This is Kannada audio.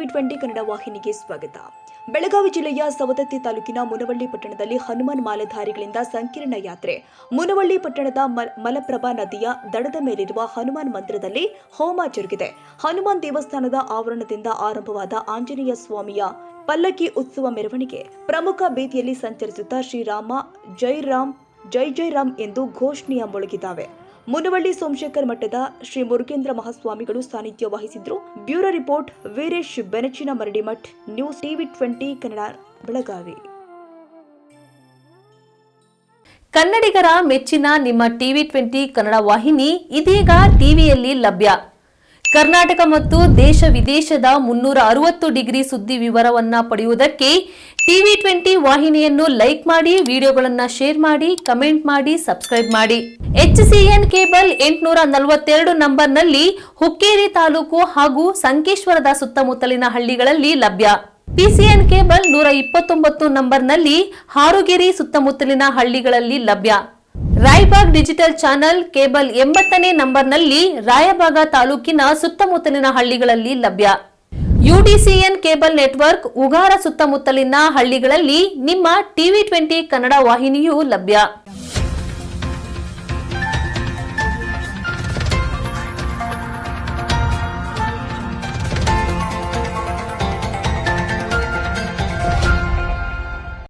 ಟಿವಿ20 ಕನ್ನಡ ವಾಹಿನಿಗೆ ಸ್ವಾಗತ. ಬೆಳಗಾವಿ ಜಿಲ್ಲೆಯ ಸವದತ್ತಿ ತಾಲೂಕಿನ ಮುನವಳ್ಳಿ ಪಟ್ಟಣದಲ್ಲಿ ಹನುಮಾನ್ ಮಾಲೆಧಾರಿಗಳಿಂದ ಸಂಕೀರ್ಣ ಯಾತ್ರೆ. ಮುನವಳ್ಳಿ ಪಟ್ಟಣದ ಮಲಪ್ರಭಾ ನದಿಯ ದಡದ ಮೇಲಿರುವ ಹನುಮಾನ್ ಮಂದಿರದಲ್ಲಿ ಹೋಮ ಜರುಗಿದೆ. ಹನುಮಾನ್ ದೇವಸ್ಥಾನದ ಆವರಣದಿಂದ ಆರಂಭವಾದ ಆಂಜನೇಯ ಸ್ವಾಮಿಯ ಪಲ್ಲಕ್ಕಿ ಉತ್ಸವ ಮೆರವಣಿಗೆ ಪ್ರಮುಖ ಬೀದಿಯಲ್ಲಿ ಸಂಚರಿಸುತ್ತಾ ಶ್ರೀರಾಮ ಜೈ ರಾಮ್ ಜೈ ಜೈ ರಾಮ್ ಎಂದು ಘೋಷಣೆಯ ಮೊಳಗಿದ್ದಾವೆ. ಮುನವಳ್ಳಿ ಸೋಮಶೇಖರ್ ಮಠದ ಶ್ರೀ ಮುರುಗೇಂದ್ರ ಮಹಾಸ್ವಾಮಿಗಳು ಸಾನ್ನಿಧ್ಯ ವಹಿಸಿದ್ರು. Bureau report Veeresh Benachina Maradimath, news ಟಿವಿ20 ಕನ್ನಡ, ಬೆಳಗಾವಿ. ಕನ್ನಡಿಗರ ಮೆಚ್ಚಿನ ನಿಮ್ಮ ಟಿವಿ20 ಕನ್ನಡ ವಾಹಿನಿ ಇದೀಗ ಟಿವಿಯಲ್ಲಿ ಲಭ್ಯ. ಕರ್ನಾಟಕ ಮತ್ತು ದೇಶ ವಿದೇಶದ 360 ಡಿಗ್ರಿ ಸುದ್ದಿ ವಿವರವನ್ನ ಪಡೆಯುವುದಕ್ಕೆ ಟಿವಿ20 ವಾಹಿನಿಯನ್ನು ಲೈಕ್ ಮಾಡಿ, ವಿಡಿಯೋಗಳನ್ನು ಶೇರ್ ಮಾಡಿ, ಕಮೆಂಟ್ ಮಾಡಿ, ಸಬ್ಸ್ಕ್ರೈಬ್ ಮಾಡಿ. HCN ಕೇಬಲ್ 842 ನಂಬರ್ನಲ್ಲಿ ಹುಕ್ಕೇರಿ ತಾಲೂಕು ಹಾಗೂ ಸಂಕೇಶ್ವರದ ಸುತ್ತಮುತ್ತಲಿನ ಹಳ್ಳಿಗಳಲ್ಲಿ ಲಭ್ಯ. PCN ಕೇಬಲ್ 129 ನಂಬರ್ನಲ್ಲಿ ಹಾರುಗೆರೆ ಸುತ್ತಮುತ್ತಲಿನ ಹಳ್ಳಿಗಳಲ್ಲಿ ಲಭ್ಯ. ರಾಯಬಾಗ್ ಡಿಜಿಟಲ್ ಚಾನೆಲ್ ಕೇಬಲ್ 80ನೇ ನಂಬರ್ನಲ್ಲಿ ರಾಯಬಾಗ ತಾಲೂಕಿನ ಸುತ್ತಮುತ್ತಲಿನ ಹಳ್ಳಿಗಳಲ್ಲಿ ಲಭ್ಯ. UDCN ಕೇಬಲ್ ನೆಟ್ವರ್ಕ್ ಉಗಾರ ಸುತ್ತಮುತ್ತಲಿನ ಹಳ್ಳಿಗಳಲ್ಲಿ ನಿಮ್ಮ ಟಿವಿ20 ಕನ್ನಡ ವಾಹಿನಿಯೂ ಲಭ್ಯ.